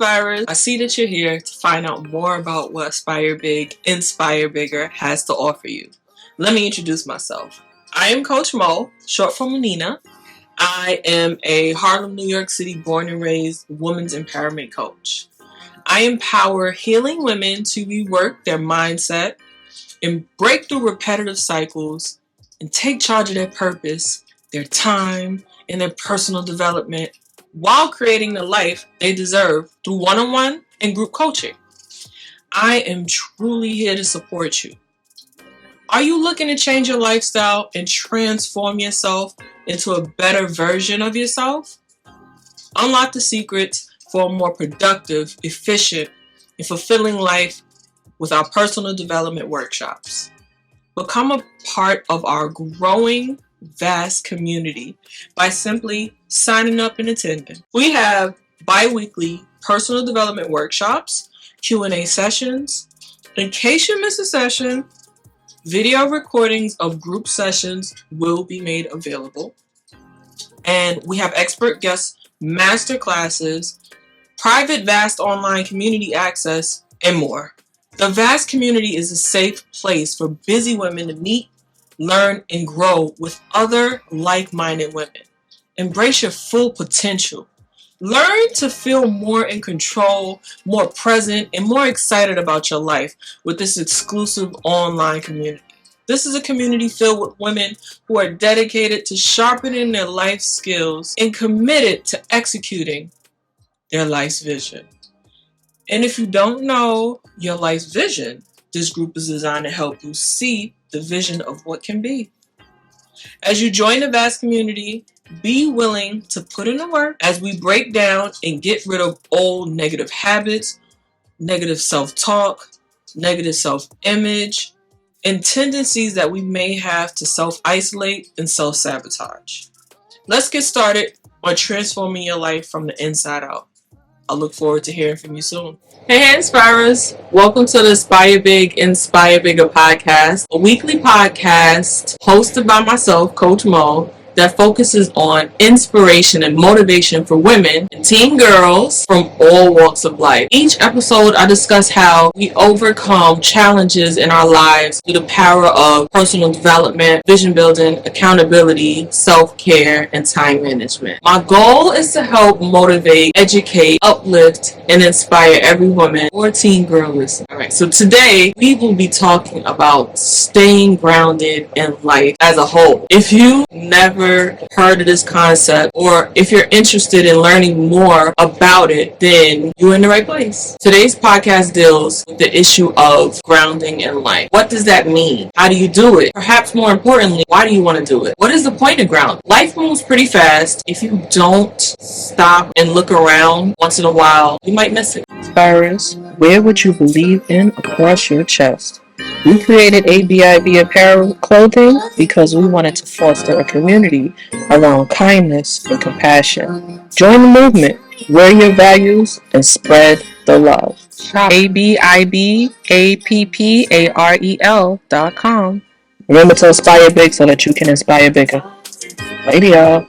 Inspirers, I see that you're here to find out more about what Aspire Big, Inspire Bigger has to offer you. Let me introduce myself. I am Coach Mo, short for Manina. I am a Harlem, New York City born and raised women's empowerment coach. I empower healing women to rework their mindset and break through repetitive cycles and take charge of their purpose, their time, and their personal development while creating the life they deserve through one-on-one and group coaching. I am truly here to support you. Are you looking to change your lifestyle and transform yourself into a better version of yourself? Unlock the secrets for a more productive, efficient, and fulfilling life with our personal development workshops. Become a part of our growing, vast community by simply signing up and attending. We have bi-weekly personal development workshops, Q&A sessions. In case you miss a session, video recordings of group sessions will be made available. And we have expert guest master classes, private vast online community access, and more. The vast community is a safe place for busy women to meet, learn, and grow with other like-minded women. Embrace your full potential. Learn to feel more in control, more present, and more excited about your life with this exclusive online community. This is a community filled with women who are dedicated to sharpening their life skills and committed to executing their life's vision. And if you don't know your life's vision, this group is designed to help you see the vision of what can be. As you join the vast community, be willing to put in the work as we break down and get rid of old negative habits, negative self-talk, negative self-image, and tendencies that we may have to self-isolate and self-sabotage. Let's get started on transforming your life from the inside out. I look forward to hearing from you soon. Hey Inspirers! Welcome to the Aspire Big, Inspire Bigger podcast, a weekly podcast hosted by myself, Coach Mo, that focuses on inspiration and motivation for women and teen girls from all walks of life. Each episode, I discuss how we overcome challenges in our lives through the power of personal development, vision building, accountability, self-care, and time management. My goal is to help motivate, educate, uplift, and inspire every woman or teen girl listening. Alright, so today we will be talking about staying grounded in life as a whole. If you never heard of this concept, or if you're interested in learning more about it, then you're in the right place. Today's podcast deals with the issue of grounding in life. What does that mean? How do you do it? Perhaps more importantly, why do you want to do it? What is the point of grounding? Life moves pretty fast. If you don't stop and look around once in a while, you might miss it. Inspirers, wear what you believe in across your chest. We created ABIB apparel clothing because we wanted to foster a community around kindness and compassion. Join the movement, wear your values, and spread the love. Shop ABIBAPPAREL.com. Remember to aspire big so that you can inspire bigger. Later, y'all.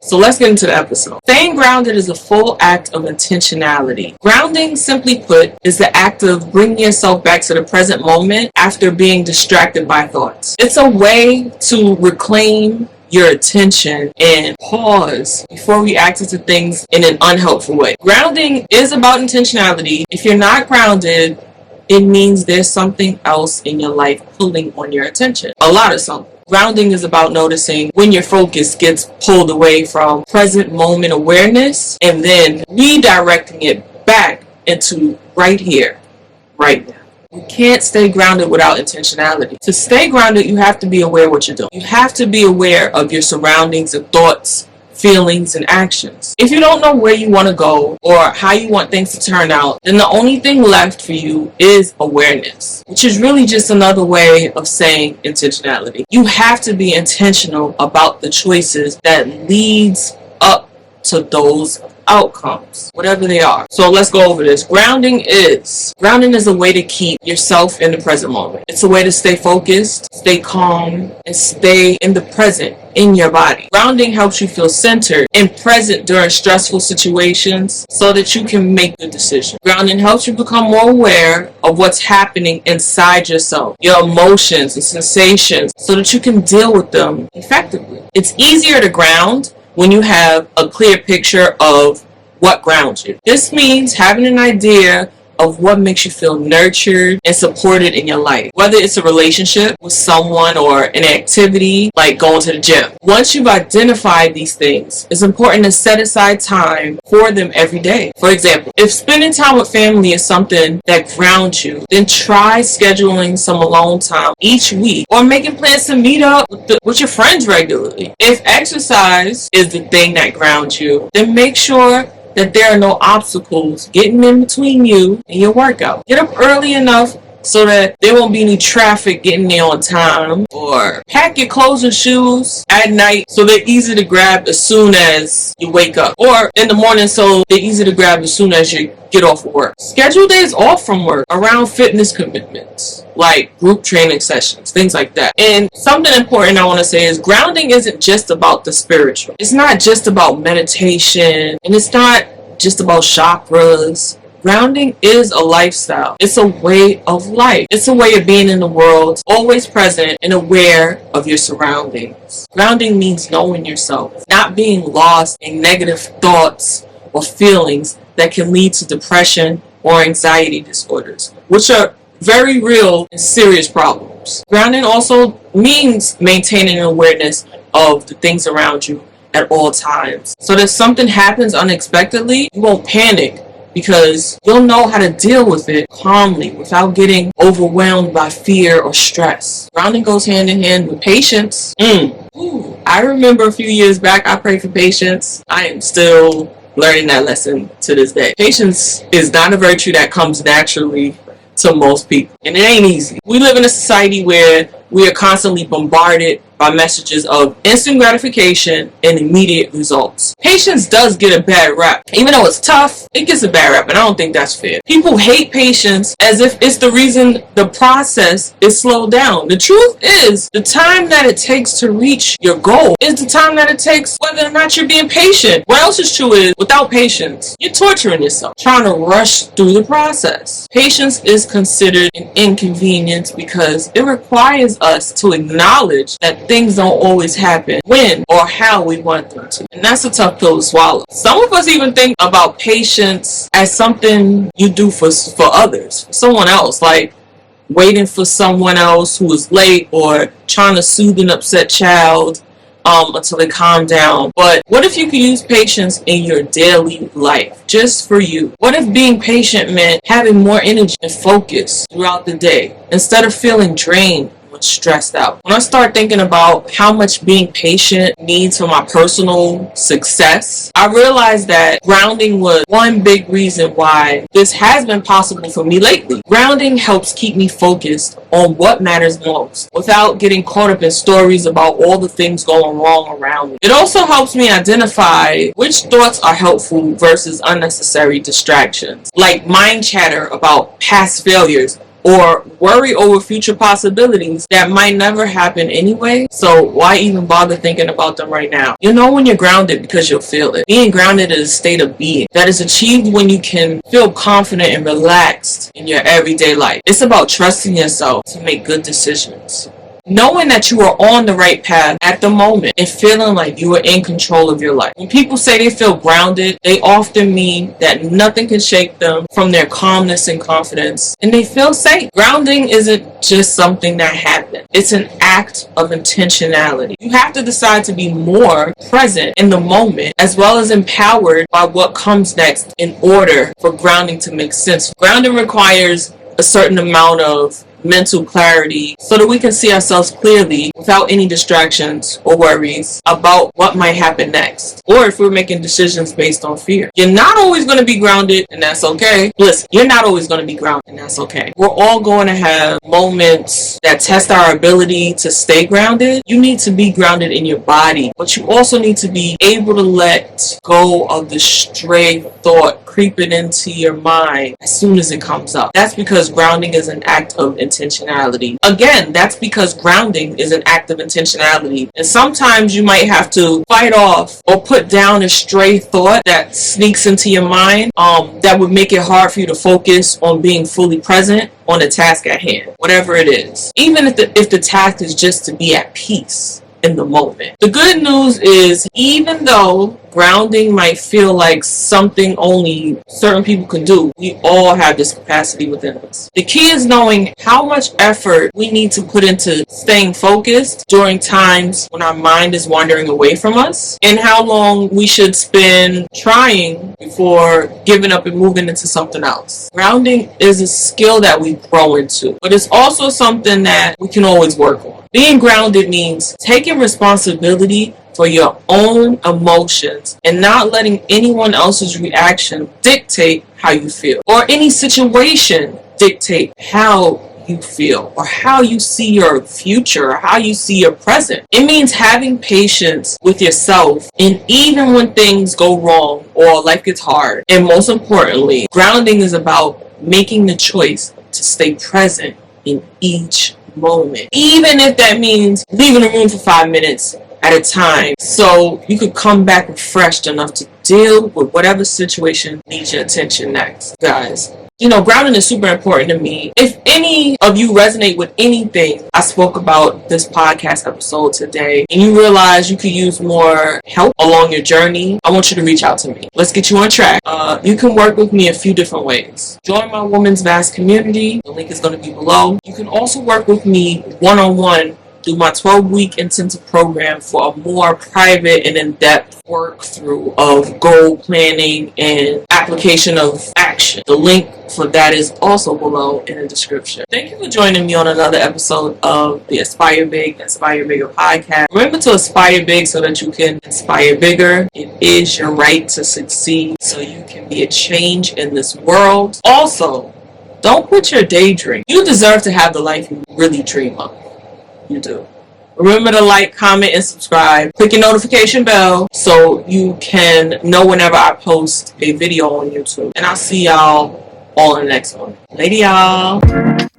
So let's get into the episode. Staying grounded is a full act of intentionality. Grounding, simply put, is the act of bringing yourself back to the present moment after being distracted by thoughts. It's a way to reclaim your attention and pause before reacting to things in an unhelpful way. Grounding is about intentionality. If you're not grounded, it means there's something else in your life pulling on your attention. A lot of something. Grounding is about noticing when your focus gets pulled away from present moment awareness and then redirecting it back into right here, right now. You can't stay grounded without intentionality. To stay grounded, you have to be aware of what you're doing. You have to be aware of your surroundings and thoughts, feelings, and actions. If you don't know where you want to go or how you want things to turn out, then the only thing left for you is awareness, which is really just another way of saying intentionality. You have to be intentional about the choices that leads up to those outcomes, whatever they are. So let's go over this. Grounding is a way to keep yourself in the present moment. It's a way to stay focused, stay calm, and stay in the present in your body. Grounding helps you feel centered and present during stressful situations so that you can make good decisions. Grounding helps you become more aware of what's happening inside yourself, your emotions and sensations, so that you can deal with them effectively. It's easier to ground when you have a clear picture of what grounds you. This means having an idea of what makes you feel nurtured and supported in your life, whether it's a relationship with someone or an activity like going to the gym. Once you've identified these things, it's important to set aside time for them every day. For example, if spending time with family is something that grounds you, then try scheduling some alone time each week or making plans to meet up with your friends regularly. If exercise is the thing that grounds you, then make sure that there are no obstacles getting in between you and your workout. Get up early enough so that there won't be any traffic getting there on time, or pack your clothes and shoes at night so they're easy to grab as soon as you wake up, or in the morning so they're easy to grab as soon as you get off of work. Schedule days off from work around fitness commitments like group training sessions, things like that. And something important I want to say is grounding isn't just about the spiritual. It's not just about meditation, and it's not just about chakras. Grounding is a lifestyle. It's a way of life. It's a way of being in the world, always present and aware of your surroundings. Grounding means knowing yourself, not being lost in negative thoughts or feelings that can lead to depression or anxiety disorders, which are very real and serious problems. Grounding also means maintaining an awareness of the things around you at all times. So that if something happens unexpectedly, you won't panic, because you'll know how to deal with it calmly without getting overwhelmed by fear or stress. Grounding goes hand in hand with patience. I remember a few years back, I prayed for patience. I am still learning that lesson to this day. Patience is not a virtue that comes naturally to most people, and it ain't easy. We live in a society where we are constantly bombarded by messages of instant gratification and immediate results. Patience does get a bad rap. Even though it's tough, it gets a bad rap, and I don't think that's fair. People hate patience as if it's the reason the process is slowed down. The truth is, the time that it takes to reach your goal is the time that it takes whether or not you're being patient. What else is true is, without patience, you're torturing yourself, trying to rush through the process. Patience is considered an inconvenience because it requires us to acknowledge that things don't always happen when or how we want them to. And that's a tough pill to swallow. Some of us even think about patience as something you do for others, for someone else, like waiting for someone else who is late or trying to soothe an upset child until they calm down. But what if you could use patience in your daily life, just for you? What if being patient meant having more energy and focus throughout the day instead of feeling drained, stressed out? When I start thinking about how much being patient means for my personal success, I realized that grounding was one big reason why this has been possible for me lately. Grounding helps keep me focused on what matters most without getting caught up in stories about all the things going wrong around me. It also helps me identify which thoughts are helpful versus unnecessary distractions, like mind chatter about past failures or worry over future possibilities that might never happen anyway. So why even bother thinking about them right now? You'll know when you're grounded because you'll feel it. Being grounded is a state of being that is achieved when you can feel confident and relaxed in your everyday life. It's about trusting yourself to make good decisions, knowing that you are on the right path at the moment, and feeling like you are in control of your life. When people say they feel grounded, they often mean that nothing can shake them from their calmness and confidence, and they feel safe. Grounding isn't just something that happens. It's an act of intentionality. You have to decide to be more present in the moment, as well as empowered by what comes next in order for grounding to make sense. Grounding requires a certain amount of mental clarity so that we can see ourselves clearly without any distractions or worries about what might happen next, or if we're making decisions based on fear. You're not always going to be grounded, and that's okay. Listen, you're not always going to be grounded, and that's okay. We're all going to have moments that test our ability to stay grounded. You need to be grounded in your body, but you also need to be able to let go of the stray thought creeping into your mind as soon as it comes up. That's because grounding is an act of intentionality. Again, that's because grounding is an act of intentionality. And sometimes you might have to fight off or put down a stray thought that sneaks into your mind that would make it hard for you to focus on being fully present on the task at hand, whatever it is. Even if the task is just to be at peace in the moment. The good news is, even though grounding might feel like something only certain people can do, we all have this capacity within us. The key is knowing how much effort we need to put into staying focused during times when our mind is wandering away from us, and how long we should spend trying before giving up and moving into something else. Grounding is a skill that we grow into, but it's also something that we can always work on. Being grounded means taking responsibility for your own emotions and not letting anyone else's reaction dictate how you feel, or any situation dictate how you feel, or how you see your future, or how you see your present. It means having patience with yourself, and even when things go wrong or life gets hard. And most importantly, grounding is about making the choice to stay present in each moment, even if that means leaving the room for 5 minutes at a time, so you could come back refreshed enough to deal with whatever situation needs your attention next. Guys, grounding is super important to me. If any of you resonate with anything I spoke about this podcast episode today, and you realize you could use more help along your journey, I want you to reach out to me. Let's get you on track. You can work with me a few different ways. Join my Women's Vast community. The link is going to be below. You can also work with me one-on-one through my 12-week intensive program for a more private and in-depth work through of goal planning and application of action. The link for that is also below in the description. Thank you for joining me on another episode of the Aspire Big, Inspire Bigger podcast. Remember to aspire big so that you can inspire bigger. It is your right to succeed so you can be a change in this world. Also, don't quit your daydream. You deserve to have the life you really dream of. You do. Remember to like, comment, and subscribe. Click your notification bell so you can know whenever I post a video on YouTube. And I'll see y'all all in the next one. Later, y'all.